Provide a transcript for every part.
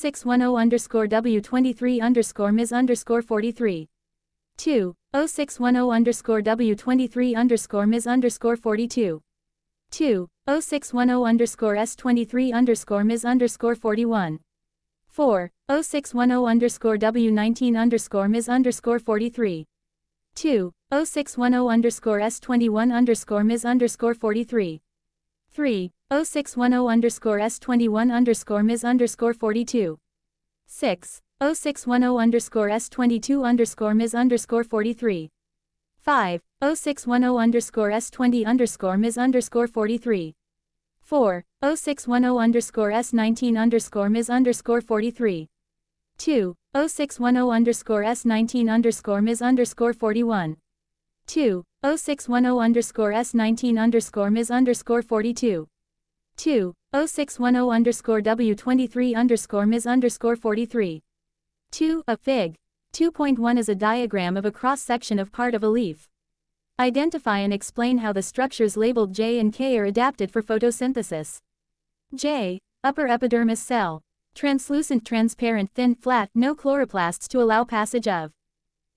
0610_W23_Ms_43. 2. 0610_W23_Ms_42. 2. 0610_S23_Ms_41. 4. 0610_W19_Ms_43. 2. 0610_S21_Ms_43. 3. 0610_S21_Ms_42. 6. 0610_S22_Ms_43. 5. 0610_S20_Ms_43. 4. 0610_S19_Ms_43. 2. 0610_S19_Ms_41. 2. 0610_S19_Ms_42. 2. 0610_W23_Ms_43. 2. A fig. 2.1 is a diagram of a cross-section of part of a leaf. Identify and explain how the structures labeled J and K are adapted for photosynthesis. J. Upper epidermis cell. Translucent, transparent, thin, flat, no chloroplasts to allow passage of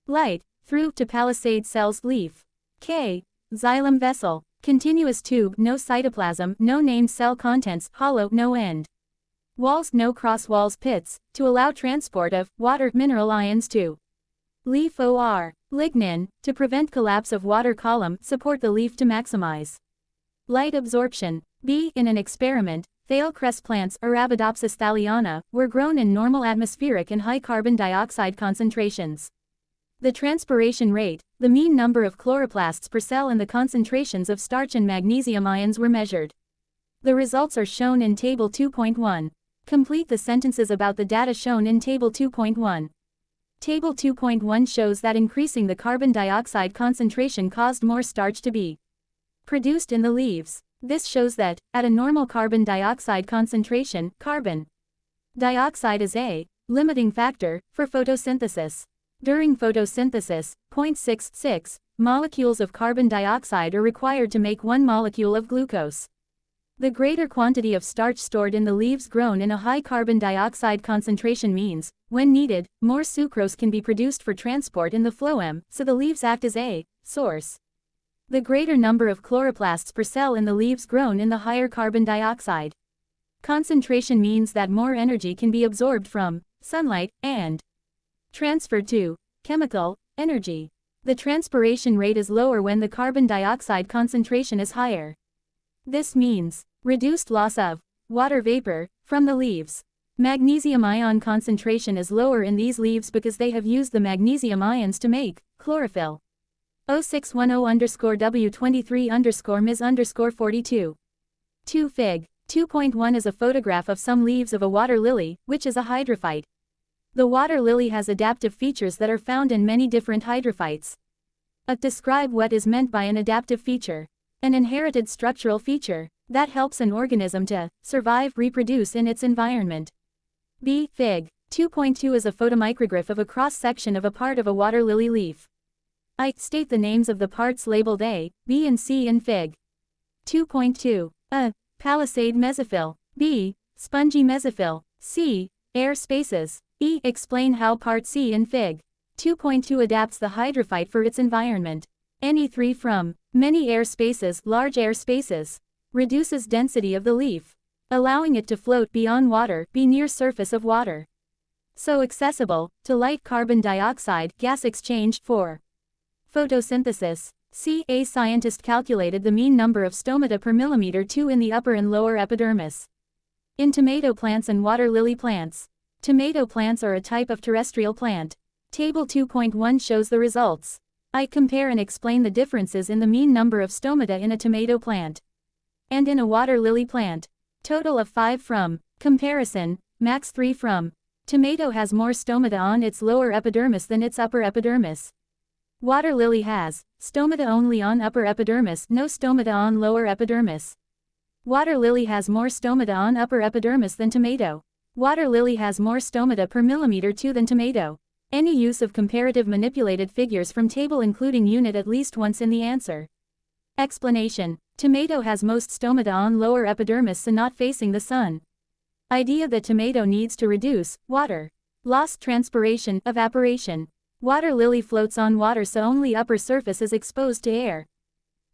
light through to palisade cells. Leaf. K. Xylem vessel. Continuous tube, no cytoplasm, no named cell contents, hollow, no end walls, no cross walls. Pits, to allow transport of water mineral ions to leaf. Or lignin, to prevent collapse of water column, support the leaf to maximize light absorption. B. In an experiment, Thale cress plants, Arabidopsis thaliana, were grown in normal atmospheric and high carbon dioxide concentrations. The transpiration rate, the mean number of chloroplasts per cell, and the concentrations of starch and magnesium ions were measured. The results are shown in Table 2.1. Complete the sentences about the data shown in Table 2.1. Table 2.1 shows that increasing the carbon dioxide concentration caused more starch to be produced in the leaves. This shows that, at a normal carbon dioxide concentration, carbon dioxide is a limiting factor for photosynthesis. During photosynthesis, 0.66 molecules of carbon dioxide are required to make 1 molecule of glucose. The greater quantity of starch stored in the leaves grown in a high carbon dioxide concentration means, when needed, more sucrose can be produced for transport in the phloem, so the leaves act as a source. The greater number of chloroplasts per cell in the leaves grown in the higher carbon dioxide concentration means that more energy can be absorbed from sunlight and transferred to chemical energy. The transpiration rate is lower when the carbon dioxide concentration is higher. This means reduced loss of water vapor from the leaves. Magnesium ion concentration is lower in these leaves because they have used the magnesium ions to make chlorophyll. 0610_W23_Ms_42. 2. Fig. 2.1 is a photograph of some leaves of a water lily, which is a hydrophyte. The water lily has adaptive features that are found in many different hydrophytes. Describe what is meant by an adaptive feature. An inherited structural feature that helps an organism to survive, reproduce in its environment. B. Fig. 2.2 is a photomicrograph of a cross-section of a part of a water lily leaf. I. State the names of the parts labeled A, B and C in Fig. 2.2. A. Palisade mesophyll. B. Spongy mesophyll. C. Air spaces. E. Explain how part C in Fig. 2.2 adapts the hydrophyte for its environment. Ne3 from many air spaces, large air spaces, reduces density of the leaf, allowing it to float beyond water, be near surface of water. So accessible to light carbon dioxide gas exchange for photosynthesis. C. A scientist calculated the mean number of stomata per millimeter 2 in the upper and lower epidermis. In tomato plants and water lily plants. Tomato plants are a type of terrestrial plant. Table 2.1 shows the results. I. Compare and explain the differences in the mean number of stomata in a tomato plant and in a water lily plant. Total of 5 from comparison, max 3 from. Tomato has more stomata on its lower epidermis than its upper epidermis. Water lily has stomata only on upper epidermis, no stomata on lower epidermis. Water lily has more stomata on upper epidermis than tomato. Water lily has more stomata per millimeter 2 than tomato. Any use of comparative manipulated figures from table including unit at least once in the answer. Explanation. Tomato has most stomata on lower epidermis, so not facing the sun. Idea that tomato needs to reduce water. Lost transpiration, evaporation. Water lily floats on water so only upper surface is exposed to air.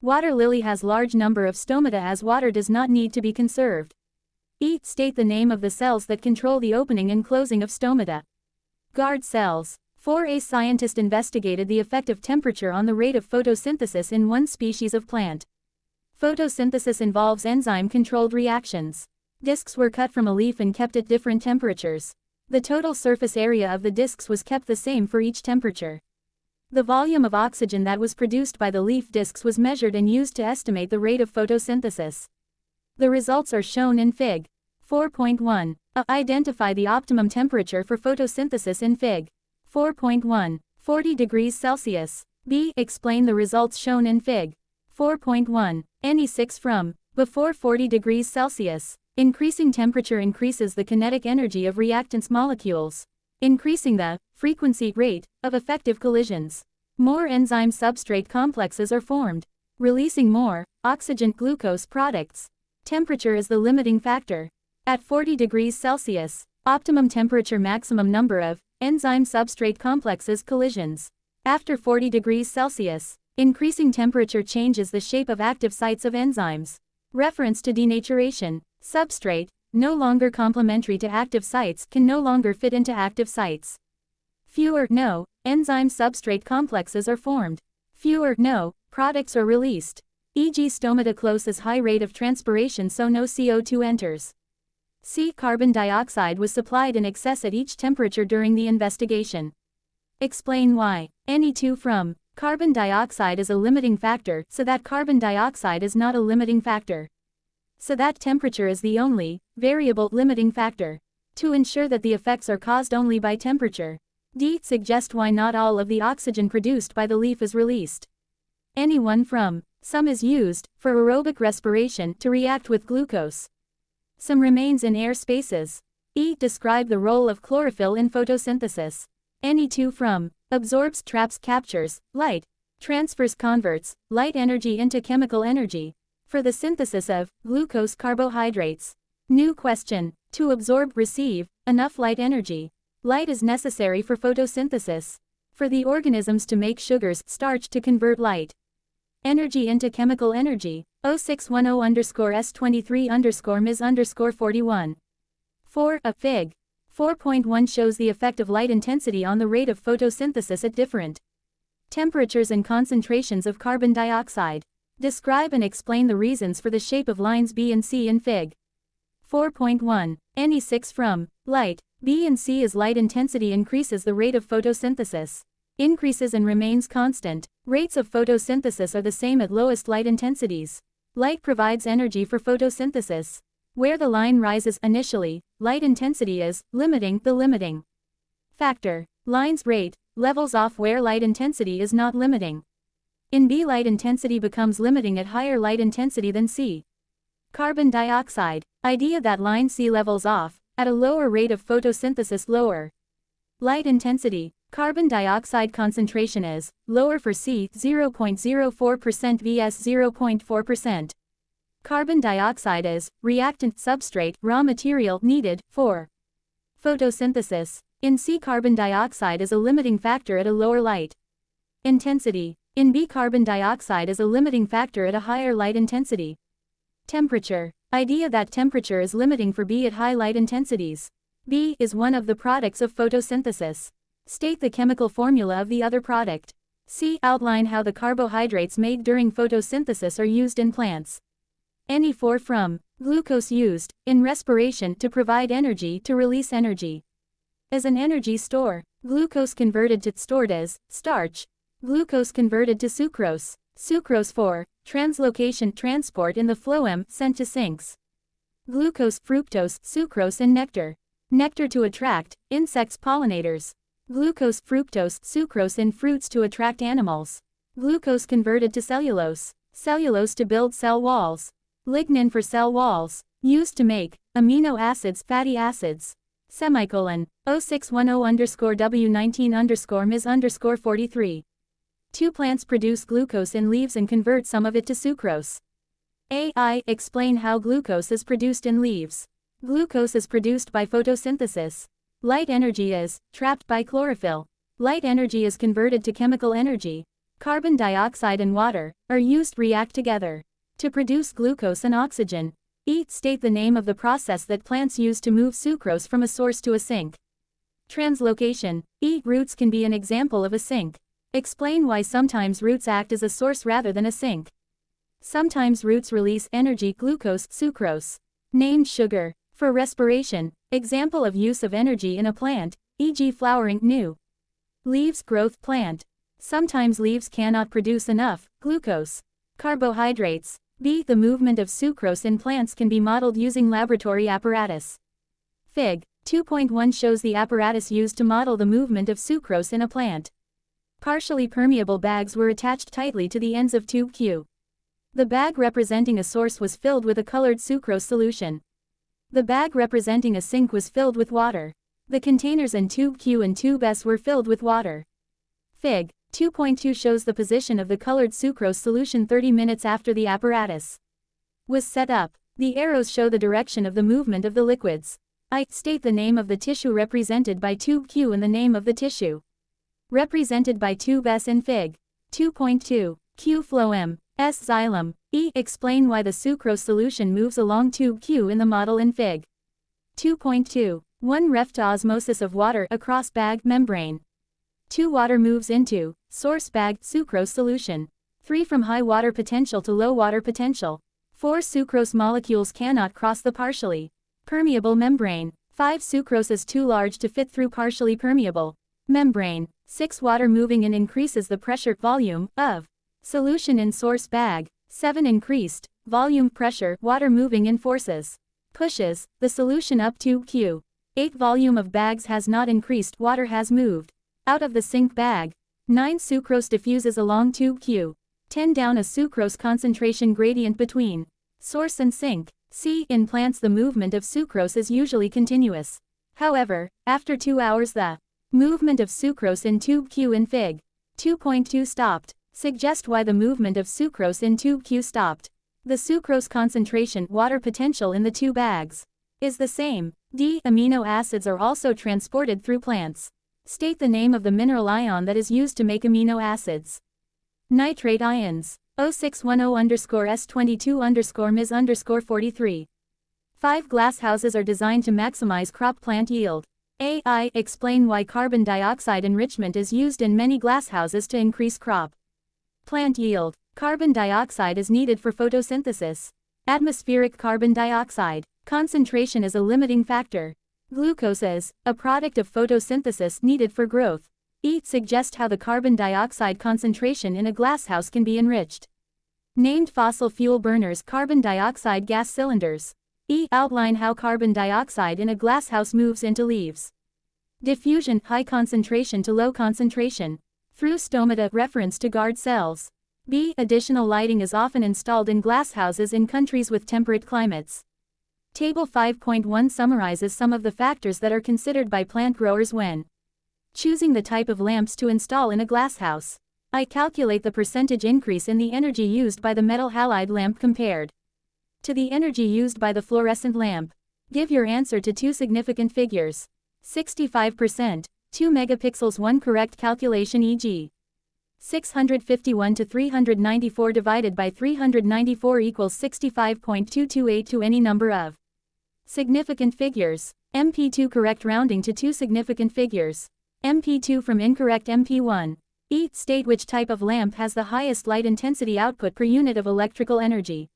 Water lily has large number of stomata as water does not need to be conserved. State the name of the cells that control the opening and closing of stomata. Guard cells. 4. A scientist investigated the effect of temperature on the rate of photosynthesis in one species of plant. Photosynthesis involves enzyme-controlled reactions. Discs were cut from a leaf and kept at different temperatures. The total surface area of the discs was kept the same for each temperature. The volume of oxygen that was produced by the leaf discs was measured and used to estimate the rate of photosynthesis. The results are shown in Fig. 4.1. Identify the optimum temperature for photosynthesis in Fig. 4.1. 40 degrees Celsius. B. Explain the results shown in Fig. 4.1. Any 6 from before 40 degrees Celsius. Increasing temperature increases the kinetic energy of reactants molecules, increasing the frequency rate of effective collisions. More enzyme-substrate complexes are formed, releasing more oxygen-glucose products. Temperature is the limiting factor. At 40 degrees Celsius, optimum temperature, maximum number of enzyme-substrate complexes collisions. After 40 degrees Celsius, increasing temperature changes the shape of active sites of enzymes. Reference to denaturation. Substrate, no longer complementary to active sites, can no longer fit into active sites. Fewer enzyme-substrate complexes are formed. Fewer products are released. E.g. stomata closes high rate of transpiration so no CO2 enters. C. Carbon dioxide was supplied in excess at each temperature during the investigation. Explain why. Any 2 from carbon dioxide is a limiting factor, so that carbon dioxide is not a limiting factor. So that temperature is the only variable limiting factor. To ensure that the effects are caused only by temperature. D. Suggest why not all of the oxygen produced by the leaf is released. Any 1 from some is used for aerobic respiration to react with glucose. Some remains in air spaces. E. Describe the role of chlorophyll in photosynthesis. Any 2 from absorbs, traps, captures light, transfers, converts light energy into chemical energy for the synthesis of glucose carbohydrates. New question. To absorb, receive enough light energy. Light is necessary for photosynthesis. For the organisms to make sugars, starch to convert light energy into chemical energy. 0610_S23_Ms_41. 4. A Fig. 4.1 shows the effect of light intensity on the rate of photosynthesis at different temperatures and concentrations of carbon dioxide. Describe and explain the reasons for the shape of lines B and C in Fig. 4.1. Any 6 from light. B and C as light intensity increases the rate of photosynthesis. Increases and remains constant. Rates of photosynthesis are the same at lowest light intensities. Light provides energy for photosynthesis. Where the line rises initially, light intensity is limiting the limiting factor. Line's rate levels off where light intensity is not limiting. In B, light intensity becomes limiting at higher light intensity than C. Carbon dioxide. Idea that line C levels off at a lower rate of photosynthesis, lower light intensity. Carbon dioxide concentration is lower for C, 0.04% vs 0.4%. Carbon dioxide is reactant, substrate, raw material needed for photosynthesis. In C, carbon dioxide is a limiting factor at a lower light intensity. In B, carbon dioxide is a limiting factor at a higher light intensity. Temperature. Idea that temperature is limiting for B at high light intensities. B is one of the products of photosynthesis. State the chemical formula of the other product. C. Outline how the carbohydrates made during photosynthesis are used in plants. Any 4 from glucose used in respiration to provide energy, to release energy. As an energy store. Glucose converted to stored as starch. Glucose converted to sucrose. Sucrose for translocation, transport in the phloem, sent to sinks. Glucose, fructose, sucrose in nectar. Nectar to attract insects, pollinators. Glucose, fructose, sucrose in fruits to attract animals. Glucose converted to cellulose. Cellulose to build cell walls. Lignin for cell walls. Used to make amino acids, fatty acids. Semicolon. 0610_W19_Ms_43. 2 plants produce glucose in leaves and convert some of it to sucrose. A. Explain how glucose is produced in leaves. Glucose is produced by photosynthesis. Light energy is trapped by chlorophyll. Light energy is converted to chemical energy. Carbon dioxide and water are used react together to produce glucose and oxygen. State the name of the process that plants use to move sucrose from a source to a sink. Translocation. Roots can be an example of a sink. Explain why sometimes roots act as a source rather than a sink. Sometimes roots release energy, glucose, sucrose. Named sugar. For respiration. Example of use of energy in a plant, e.g. flowering, new leaves, growth, plant. Sometimes leaves cannot produce enough glucose. Carbohydrates. The movement of sucrose in plants can be modeled using laboratory apparatus. Fig. 2.1 shows the apparatus used to model the movement of sucrose in a plant. Partially permeable bags were attached tightly to the ends of tube Q. The bag representing a source was filled with a colored sucrose solution. The bag representing a sink was filled with water. The containers in tube Q and tube S were filled with water. Fig. 2.2 shows the position of the colored sucrose solution 30 minutes after the apparatus was set up. The arrows show the direction of the movement of the liquids. State the name of the tissue represented by tube Q and the name of the tissue represented by tube S in Fig. 2.2. Q phloem, S xylem. Explain why the sucrose solution moves along tube Q in the model in Fig. 2.2. 1 ref to osmosis of water across bag membrane. 2 water moves into source bag sucrose solution. 3 from high water potential to low water potential. 4 sucrose molecules cannot cross the partially permeable membrane. 5 sucrose is too large to fit through partially permeable membrane. 6 water moving in increases the pressure volume of solution in source bag. 7 increased volume pressure water moving in forces pushes the solution up tube Q. 8 volume of bags has not increased, water has moved out of the sink bag. 9 sucrose diffuses along tube Q. 10 down a sucrose concentration gradient between source and sink. In plants the movement of sucrose is usually continuous. However, after 2 hours the movement of sucrose in tube Q in Fig. 2.2 stopped. Suggest why the movement of sucrose in tube Q stopped. The sucrose concentration, water potential in the two bags, is the same. Amino acids are also transported through plants. State the name of the mineral ion that is used to make amino acids. Nitrate ions. 0610-S22-Ms_43. 5 glass houses are designed to maximize crop plant yield. Explain why carbon dioxide enrichment is used in many glass houses to increase crop plant yield. Carbon dioxide is needed for photosynthesis. Atmospheric carbon dioxide concentration is a limiting factor. Glucose is a product of photosynthesis needed for growth. Suggest how the carbon dioxide concentration in a glasshouse can be enriched. Named fossil fuel burners, carbon dioxide gas cylinders. Outline how carbon dioxide in a glasshouse moves into leaves. Diffusion, high concentration to low concentration. Through stomata, reference to guard cells. Additional lighting is often installed in glasshouses in countries with temperate climates. Table 5.1 summarizes some of the factors that are considered by plant growers when choosing the type of lamps to install in a glasshouse. Calculate the percentage increase in the energy used by the metal halide lamp compared to the energy used by the fluorescent lamp. Give your answer to 2 significant figures. 65%, 2 megapixels. 1 correct calculation, e.g. 651 to 394 divided by 394 equals 65.228 to any number of significant figures. MP2 correct rounding to 2 significant figures. MP2 from incorrect MP1. State which type of lamp has the highest light intensity output per unit of electrical energy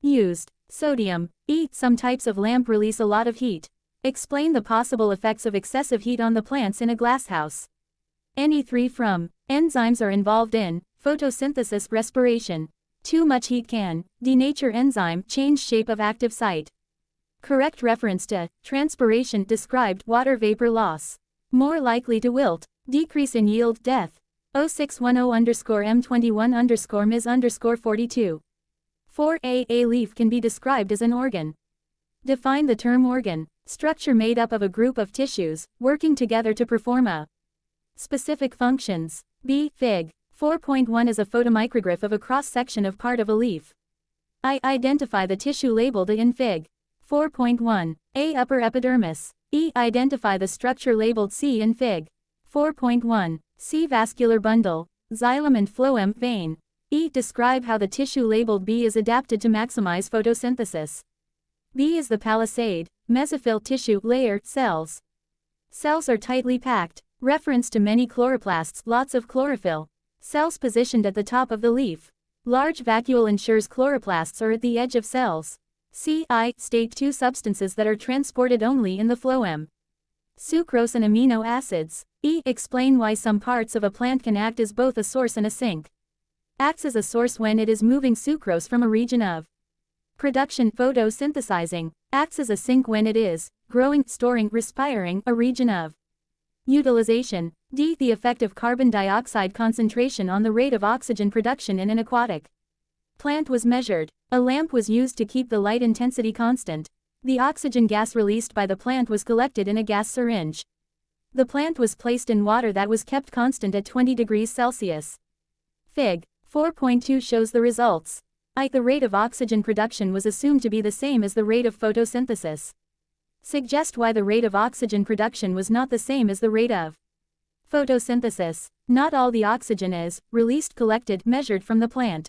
used. Sodium. Some types of lamp release a lot of heat. Explain the possible effects of excessive heat on the plants in a glasshouse. Ne3 from enzymes are involved in photosynthesis, respiration. Too much heat can denature enzyme, change shape of active site. Correct reference to transpiration described water vapor loss. More likely to wilt, decrease in yield, death. 0610-M21-Ms_42. 4a. A leaf can be described as an organ. Define the term organ. Structure made up of a group of tissues, working together to perform a specific functions. Fig. 4.1 is a photomicrograph of a cross-section of part of a leaf. Identify the tissue labeled in Fig. 4.1. A. Upper epidermis. E. Identify the structure labeled C in Fig. 4.1. C. Vascular bundle, xylem and phloem vein. E. Describe how the tissue labeled B is adapted to maximize photosynthesis. B is the palisade, mesophyll tissue layer, cells. Cells are tightly packed. Reference to many chloroplasts, lots of chlorophyll. Cells positioned at the top of the leaf. Large vacuole ensures chloroplasts are at the edge of cells. C. I. State two substances that are transported only in the phloem. Sucrose and amino acids. E. Explain why some parts of a plant can act as both a source and a sink. Acts as a source when it is moving sucrose from a region of production, photosynthesizing. Acts as a sink when it is growing, storing, respiring, a region of utilization. D. The effect of carbon dioxide concentration on the rate of oxygen production in an aquatic plant was measured. A lamp was used to keep the light intensity constant. The oxygen gas released by the plant was collected in a gas syringe. The plant was placed in water that was kept constant at 20 degrees Celsius. Fig. 4.2 shows the results. I. The rate of oxygen production was assumed to be the same as the rate of photosynthesis. Suggest why the rate of oxygen production was not the same as the rate of photosynthesis. Not all the oxygen is released, collected, measured from the plant.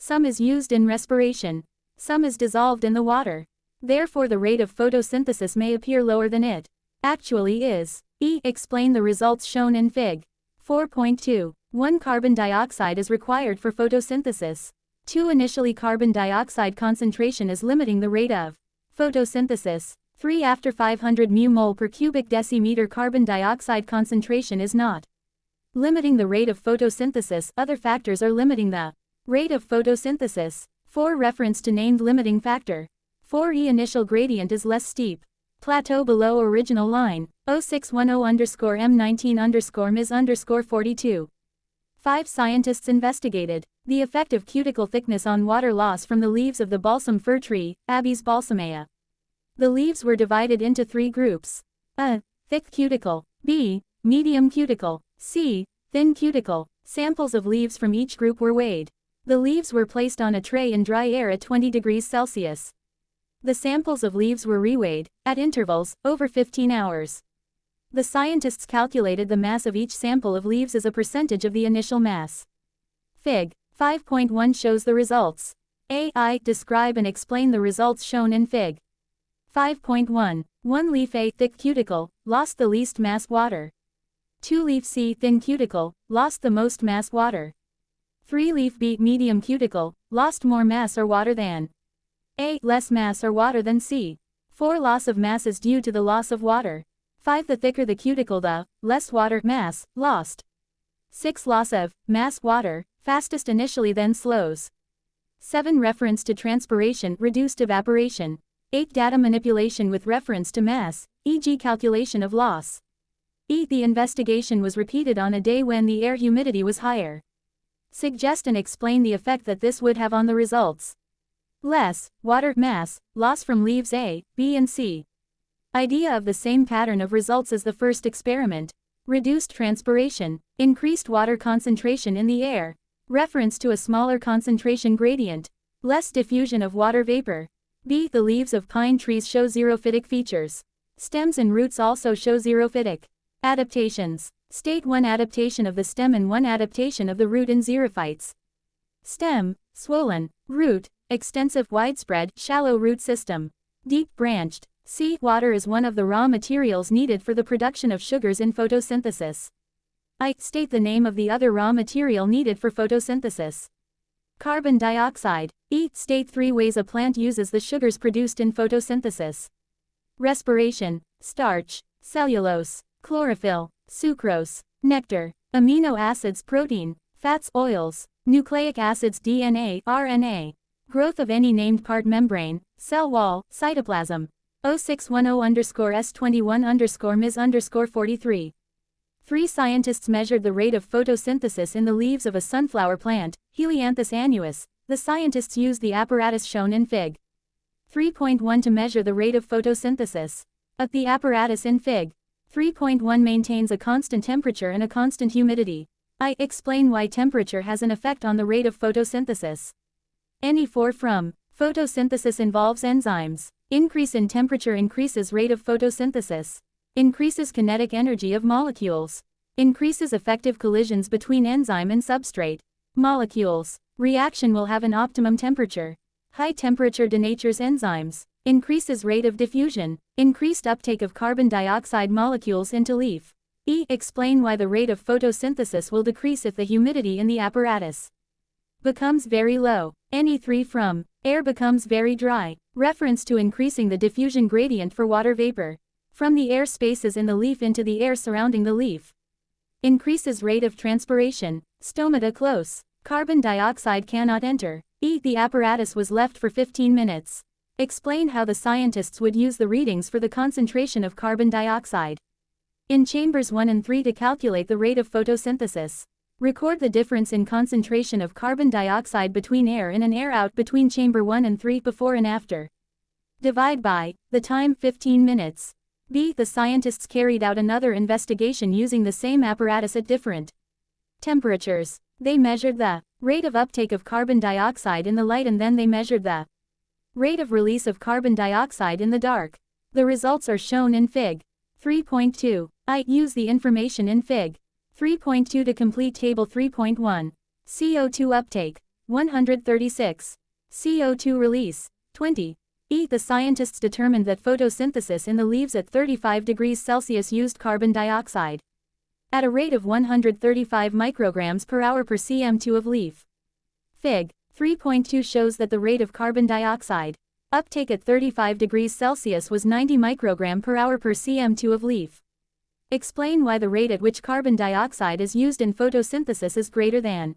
Some is used in respiration. Some is dissolved in the water. Therefore the rate of photosynthesis may appear lower than it actually is. E. Explain the results shown in Fig. 4.2. 1. Carbon dioxide is required for photosynthesis. 2. Initially carbon dioxide concentration is limiting the rate of photosynthesis. 3. After 500 μmol per cubic decimeter carbon dioxide concentration is not limiting the rate of photosynthesis, other factors are limiting the rate of photosynthesis. 4. Reference to named limiting factor. 4. E. Initial gradient is less steep. Plateau below original line. 0610_M19_Ms_42. 5. Scientists investigated the effect of cuticle thickness on water loss from the leaves of the balsam fir tree, Abies balsamea. The leaves were divided into 3 groups. A. Thick cuticle. B. Medium cuticle. C. Thin cuticle. Samples of leaves from each group were weighed. The leaves were placed on a tray in dry air at 20 degrees Celsius. The samples of leaves were reweighed, at intervals, over 15 hours. The scientists calculated the mass of each sample of leaves as a percentage of the initial mass. Fig. 5.1 shows the results. A. I. Describe and explain the results shown in Fig. 5.1. 1 leaf A. Thick cuticle, lost the least mass water. 2 leaf C. Thin cuticle, lost the most mass water. 3 leaf B. Medium cuticle, lost more mass or water than A. Less mass or water than C. 4. Loss of mass is due to the loss of water. 5. The thicker the cuticle, the less water mass lost. 6. Loss of mass water, fastest initially then slows. 7. Reference to transpiration, reduced evaporation. 8. Data manipulation with reference to mass, e.g. calculation of loss. E. The investigation was repeated on a day when the air humidity was higher. Suggest and explain the effect that this would have on the results. Less water mass loss from leaves A, B and C. Idea of the same pattern of results as the first experiment. Reduced transpiration, increased water concentration in the air. Reference to a smaller concentration gradient. Less diffusion of water vapor. B. The leaves of pine trees show xerophytic features. Stems and roots also show xerophytic adaptations. State 1 adaptation of the stem and 1 adaptation of the root in xerophytes. Stem, swollen. Root, extensive, widespread, shallow root system. Deep branched. C. Water is one of the raw materials needed for the production of sugars in photosynthesis. I. State the name of the other raw material needed for photosynthesis. Carbon dioxide. E. State 3 ways a plant uses the sugars produced in photosynthesis. Respiration, starch, cellulose, chlorophyll, sucrose, nectar, amino acids, protein, fats, oils, nucleic acids, DNA, RNA. Growth of any named part, membrane, cell wall, cytoplasm. 0610_S21_Ms_43. 3 scientists measured the rate of photosynthesis in the leaves of a sunflower plant, Helianthus annuus. The scientists used the apparatus shown in Fig. 3.1 to measure the rate of photosynthesis. The apparatus in Fig. 3.1 maintains a constant temperature and a constant humidity. I. Explain why temperature has an effect on the rate of photosynthesis. Ne4 from photosynthesis involves enzymes. Increase in temperature increases rate of photosynthesis. Increases kinetic energy of molecules. Increases effective collisions between enzyme and substrate. Molecules. Reaction will have an optimum temperature. High temperature denatures enzymes. Increases rate of diffusion. Increased uptake of carbon dioxide molecules into leaf. Explain why the rate of photosynthesis will decrease if the humidity in the apparatus becomes very low. Ne3 from air becomes very dry. Reference to increasing the diffusion gradient for water vapor from the air spaces in the leaf into the air surrounding the leaf. Increases rate of transpiration. Stomata close. Carbon dioxide cannot enter. The apparatus was left for 15 minutes. Explain how the scientists would use the readings for the concentration of carbon dioxide in chambers 1 and 3 to calculate the rate of photosynthesis. Record the difference in concentration of carbon dioxide between air in and air out between chamber 1 and 3 before and after. Divide by the time 15 minutes. The scientists carried out another investigation using the same apparatus at different temperatures. They measured the rate of uptake of carbon dioxide in the light and then they measured the rate of release of carbon dioxide in the dark. The results are shown in Fig. 3.2. Use the information in Fig. 3.2 to complete Table 3.1. CO2 uptake, 136. CO2 release, 20. The scientists determined that photosynthesis in the leaves at 35 degrees Celsius used carbon dioxide at a rate of 135 micrograms per hour per cm2 of leaf. Fig. 3.2 shows that the rate of carbon dioxide uptake at 35 degrees Celsius was 90 microgram per hour per cm2 of leaf. Explain why the rate at which carbon dioxide is used in photosynthesis is greater than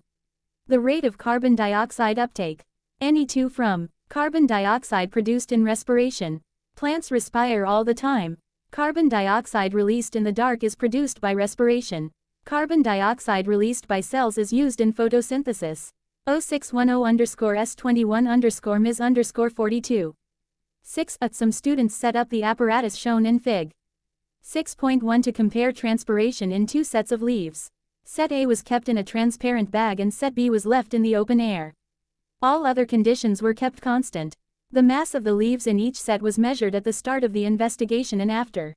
the rate of carbon dioxide uptake. Ne2 from carbon dioxide produced in respiration. Plants respire all the time. Carbon dioxide released in the dark is produced by respiration. Carbon dioxide released by cells is used in photosynthesis. 0610_S21_Ms_42. 6. Some students set up the apparatus shown in Fig. 6.1 to compare transpiration in two sets of leaves. Set A was kept in a transparent bag and set B was left in the open air. All other conditions were kept constant. The mass of the leaves in each set was measured at the start of the investigation and after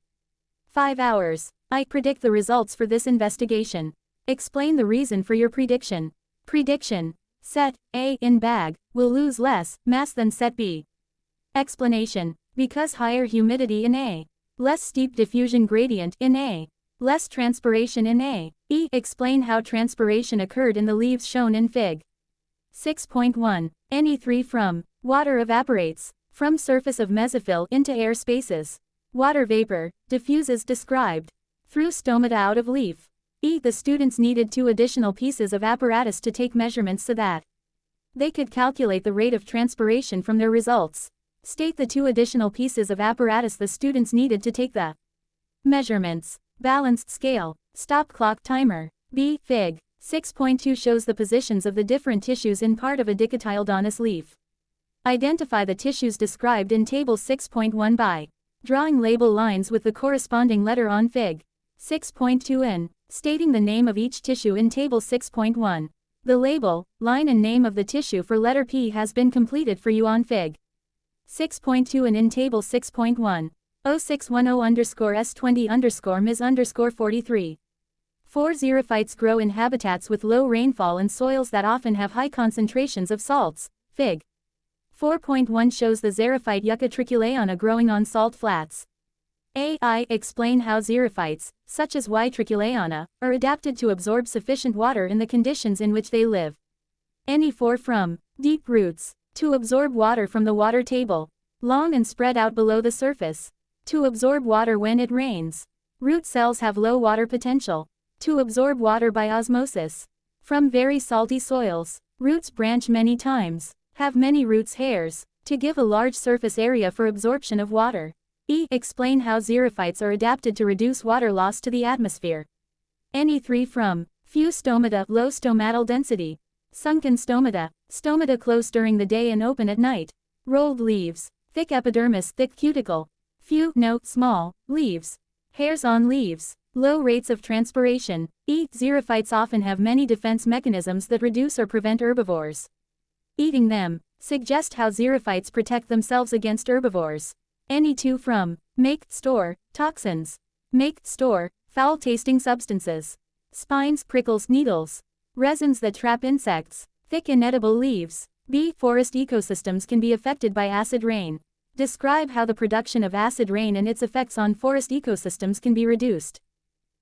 5 hours. Predict the results for this investigation. Explain the reason for your prediction. Prediction. Set A in bag will lose less mass than set B. Explanation. Because higher humidity in A. Less steep diffusion gradient in A. Less transpiration in A. Explain how transpiration occurred in the leaves shown in Fig. 6.1. Ne3 from water evaporates from surface of mesophyll into air spaces. Water vapor diffuses described through stomata out of leaf. The students needed 2 additional pieces of apparatus to take measurements so that they could calculate the rate of transpiration from their results. State the 2 additional pieces of apparatus the students needed to take the measurements. Balanced scale. Stop clock timer. B. Fig. 6.2 shows the positions of the different tissues in part of a Dicotyledonous leaf. Identify the tissues described in Table 6.1 by drawing label lines with the corresponding letter on Fig. 6.2 and stating the name of each tissue in Table 6.1. The label, line and name of the tissue for letter P has been completed for you on Fig. 6.2 and in Table 6.1. 0610_S20_Ms_43. 4 xerophytes grow in habitats with low rainfall and soils that often have high concentrations of salts. Fig. 4.1 shows the xerophyte Yucca trichuleana growing on salt flats. Explain how xerophytes, such as Y. trichuleana, are adapted to absorb sufficient water in the conditions in which they live. Ne4 from deep roots. To absorb water from the water table. Long and spread out below the surface. To absorb water when it rains. Root cells have low water potential. To absorb water by osmosis. From very salty soils. Roots branch many times. Have many roots hairs. To give a large surface area for absorption of water. Explain how xerophytes are adapted to reduce water loss to the atmosphere. Ne3 from few stomata, low stomatal density. Sunken stomata. Stomata close during the day and open at night. Rolled leaves. Thick epidermis, thick cuticle. Few, no, small, leaves. Hairs on leaves. Low rates of transpiration. Xerophytes often have many defense mechanisms that reduce or prevent herbivores eating them. Suggest how xerophytes protect themselves against herbivores. Any two from. Make, store, toxins. Make, store, foul-tasting substances. Spines, prickles, needles. Resins that trap insects. Thick inedible leaves. B. Forest ecosystems can be affected by acid rain. Describe how the production of acid rain and its effects on forest ecosystems can be reduced.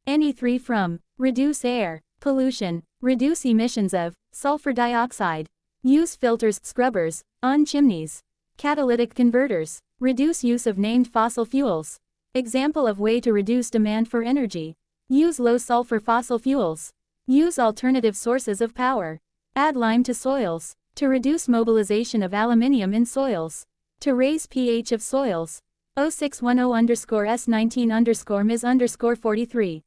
Any three from. Reduce air pollution. Reduce emissions of sulfur dioxide. Use filters, scrubbers, on chimneys. Catalytic converters. Reduce use of named fossil fuels. Example of way to reduce demand for energy. Use low sulfur fossil fuels. Use alternative sources of power. Add lime to soils. To reduce mobilization of aluminium in soils. To raise pH of soils. 0610_S19_Ms_43.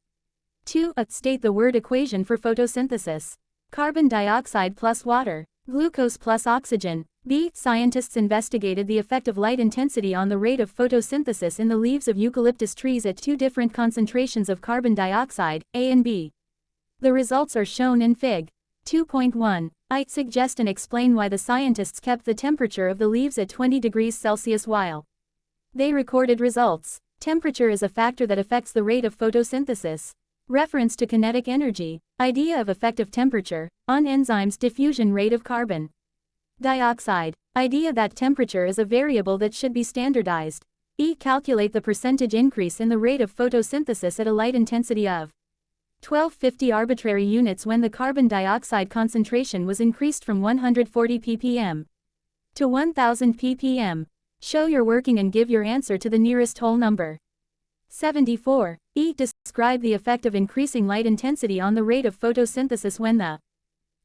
2. State the word equation for photosynthesis. Carbon dioxide plus water, glucose plus oxygen. B. Scientists investigated the effect of light intensity on the rate of photosynthesis in the leaves of eucalyptus trees at two different concentrations of carbon dioxide, A and B. The results are shown in Fig. 2.1. Suggest and explain why the scientists kept the temperature of the leaves at 20 degrees Celsius while they recorded results. Temperature is a factor that affects the rate of photosynthesis. Reference to kinetic energy. Idea of effective temperature on enzymes. Diffusion rate of carbon dioxide. Idea that temperature is a variable that should be standardized. Calculate the percentage increase in the rate of photosynthesis at a light intensity of 1250 arbitrary units when the carbon dioxide concentration was increased from 140 ppm to 1000 ppm. Show your working and give your answer to the nearest whole number. 74. Describe the effect of increasing light intensity on the rate of photosynthesis when the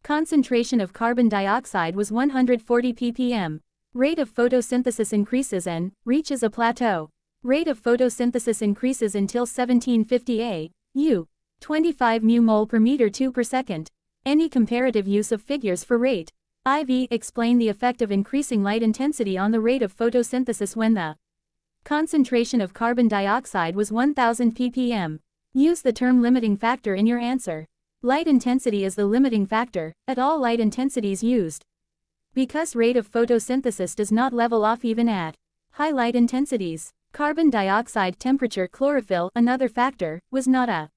concentration of carbon dioxide was 140 ppm. Rate of photosynthesis increases and reaches a plateau. Rate of photosynthesis increases until 1750 A.U. 25 μmol per meter 2 per second. Any comparative use of figures for rate. IV. Explain the effect of increasing light intensity on the rate of photosynthesis when the concentration of carbon dioxide was 1000 ppm. Use the term limiting factor in your answer. Light intensity is the limiting factor at all light intensities used. Because rate of photosynthesis does not level off even at high light intensities. Carbon dioxide temperature. Chlorophyll, another factor, was not a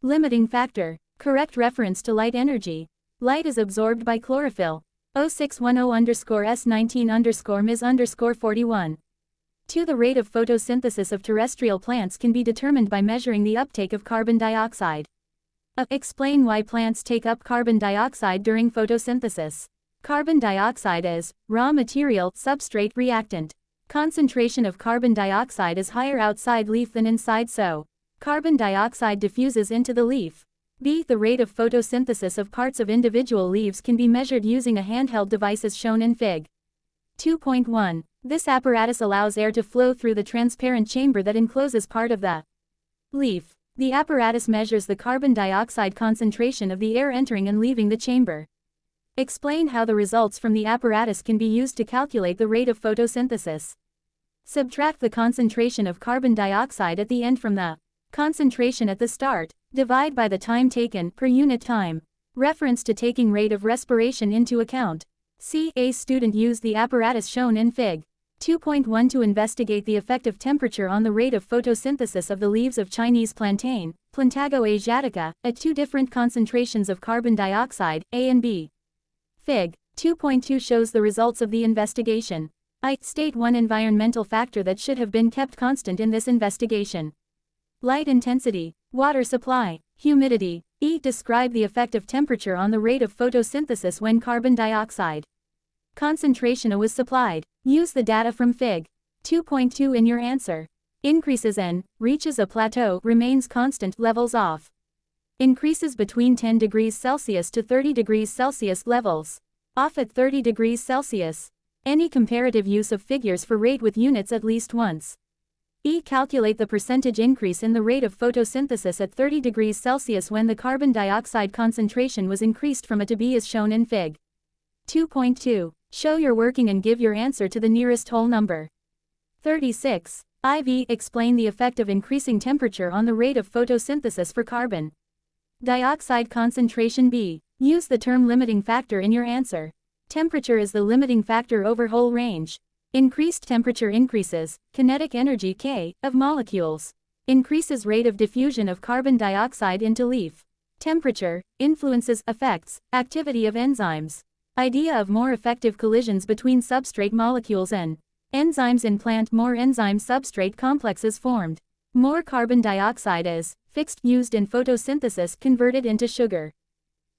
limiting factor. Correct reference to light energy. Light is absorbed by chlorophyll. 0610_S19_Ms_41. 2. The rate of photosynthesis of terrestrial plants can be determined by measuring the uptake of carbon dioxide. Explain why plants take up carbon dioxide during photosynthesis. Carbon dioxide is raw material, substrate, reactant. Concentration of carbon dioxide is higher outside leaf than inside, so carbon dioxide diffuses into the leaf. B. The rate of photosynthesis of parts of individual leaves can be measured using a handheld device as shown in Fig. 2.1. This apparatus allows air to flow through the transparent chamber that encloses part of the leaf. The apparatus measures the carbon dioxide concentration of the air entering and leaving the chamber. Explain how the results from the apparatus can be used to calculate the rate of photosynthesis. Subtract the concentration of carbon dioxide at the end from the concentration at the start. Divide by the time taken per unit time. Reference to taking rate of respiration into account. A student used the apparatus shown in Fig. 2.1 to investigate the effect of temperature on the rate of photosynthesis of the leaves of Chinese plantain, Plantago asiatica, at two different concentrations of carbon dioxide, A and B. Fig. 2.2 shows the results of the investigation. State one environmental factor that should have been kept constant in this investigation. Light intensity, water supply, humidity. Describe the effect of temperature on the rate of photosynthesis when carbon dioxide concentration was supplied. Use the data from Fig. 2.2 in your answer. Increases N, reaches a plateau, remains constant, levels off. Increases between 10 degrees Celsius to 30 degrees Celsius, levels off at 30 degrees Celsius. Any comparative use of figures for rate with units at least once. Calculate the percentage increase in the rate of photosynthesis at 30 degrees Celsius when the carbon dioxide concentration was increased from A to B as shown in Fig. 2.2. Show your working and give your answer to the nearest whole number. 36. IV. Explain the effect of increasing temperature on the rate of photosynthesis for carbon dioxide concentration. B. Use the term limiting factor in your answer. Temperature is the limiting factor over whole range. Increased temperature increases kinetic energy K of molecules. Increases rate of diffusion of carbon dioxide into leaf. Temperature influences, affects, activity of enzymes. Idea of more effective collisions between substrate molecules and enzymes in plant. More enzyme substrate complexes formed. More carbon dioxide is fixed, used in photosynthesis, converted into sugar.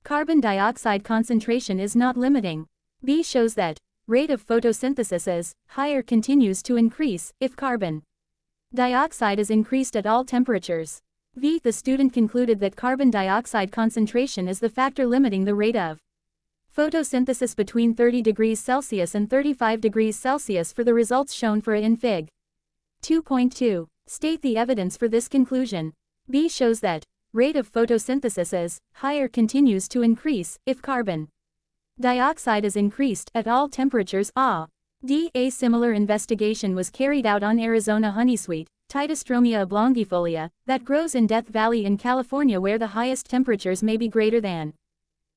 Carbon dioxide concentration is not limiting. B shows that rate of photosynthesis is higher, continues to increase if carbon dioxide is increased at all temperatures. V. The student concluded that carbon dioxide concentration is the factor limiting the rate of photosynthesis between 30 degrees Celsius and 35 degrees Celsius for the results shown for A in Fig. 2.2. State the evidence for this conclusion. B shows that rate of photosynthesis is higher, continues to increase if carbon dioxide is increased at all temperatures. D. A similar investigation was carried out on Arizona honeysweet, Titostromia oblongifolia, that grows in Death Valley in California, where the highest temperatures may be greater than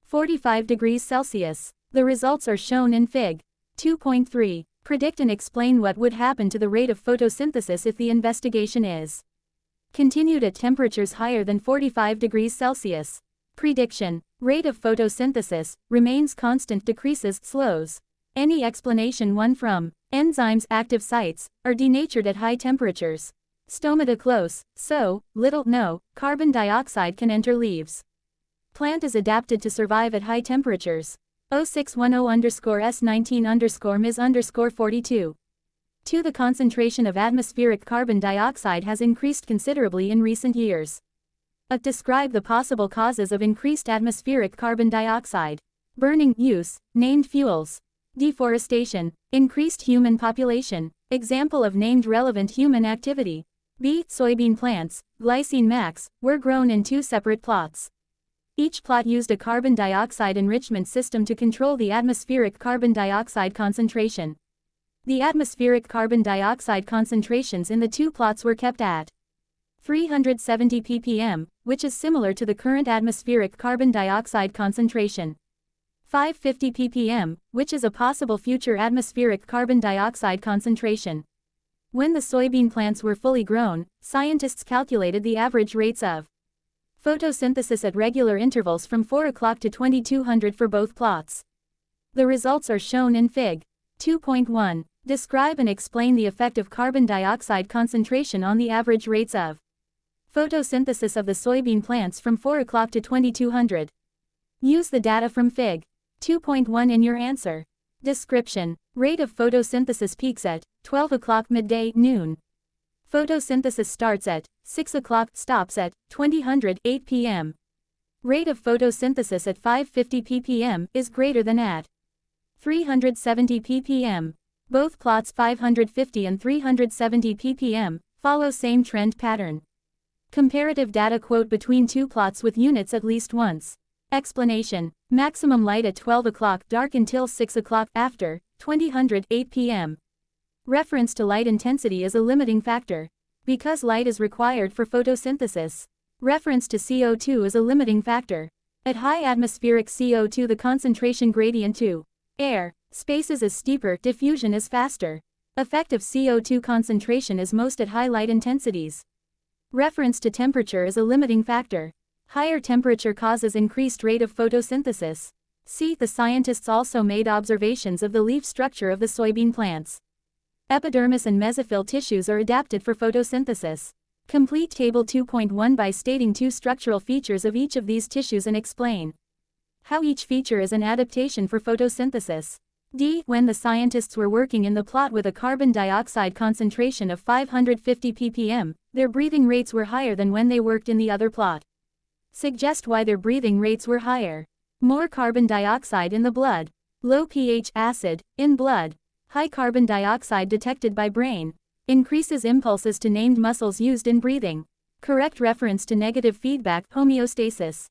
45 degrees Celsius. The results are shown in Fig. 2.3. Predict and explain what would happen to the rate of photosynthesis if the investigation is continued at temperatures higher than 45 degrees Celsius. Prediction. Rate of photosynthesis remains constant, decreases, slows. Any explanation. 1 from enzymes' active sites are denatured at high temperatures. Stomata close, so little, no carbon dioxide can enter leaves. Plant is adapted to survive at high temperatures. 0610_S19_Ms_42. 2. The concentration of atmospheric carbon dioxide has increased considerably in recent years. Describe the possible causes of increased atmospheric carbon dioxide. Burning, use, named fuels. Deforestation, increased human population. Example of named relevant human activity. B. Soybean plants, glycine max, were grown in 2 separate plots. Each plot used a carbon dioxide enrichment system to control the atmospheric carbon dioxide concentration. The atmospheric carbon dioxide concentrations in the 2 plots were kept at 370 ppm, which is similar to the current atmospheric carbon dioxide concentration. 550 ppm, which is a possible future atmospheric carbon dioxide concentration. When the soybean plants were fully grown, scientists calculated the average rates of photosynthesis at regular intervals from 4 o'clock to 2200 for both plots. The results are shown in Fig. 2.1. Describe and explain the effect of carbon dioxide concentration on the average rates of photosynthesis of the soybean plants from 4 o'clock to 2200. Use the data from Fig. 2.1 in your answer. Description. Rate of photosynthesis peaks at 12 o'clock, midday, noon. Photosynthesis starts at 6 o'clock, stops at 8 p.m. Rate of photosynthesis at 550 ppm is greater than at 370 ppm. Both plots 550 and 370 ppm follow same trend pattern. Comparative data. Quote between 2 plots with units at least once. Explanation. Maximum light at 12 o'clock, dark until 6 o'clock, after 8 p.m. Reference to light intensity is a limiting factor. Because light is required for photosynthesis. Reference to CO2 is a limiting factor. At high atmospheric CO2 the concentration gradient to air spaces is steeper, diffusion is faster. Effective CO2 concentration is most at high light intensities. Reference to temperature is a limiting factor. Higher temperature causes increased rate of photosynthesis. C. The scientists also made observations of the leaf structure of the soybean plants. Epidermis and mesophyll tissues are adapted for photosynthesis. Complete Table 2.1 by stating 2 structural features of each of these tissues and explain how each feature is an adaptation for photosynthesis. D. When the scientists were working in the plot with a carbon dioxide concentration of 550 ppm, their breathing rates were higher than when they worked in the other plot. Suggest why their breathing rates were higher. More carbon dioxide in the blood. Low pH acid in blood. High carbon dioxide detected by brain. Increases impulses to named muscles used in breathing. Correct reference to negative feedback, homeostasis.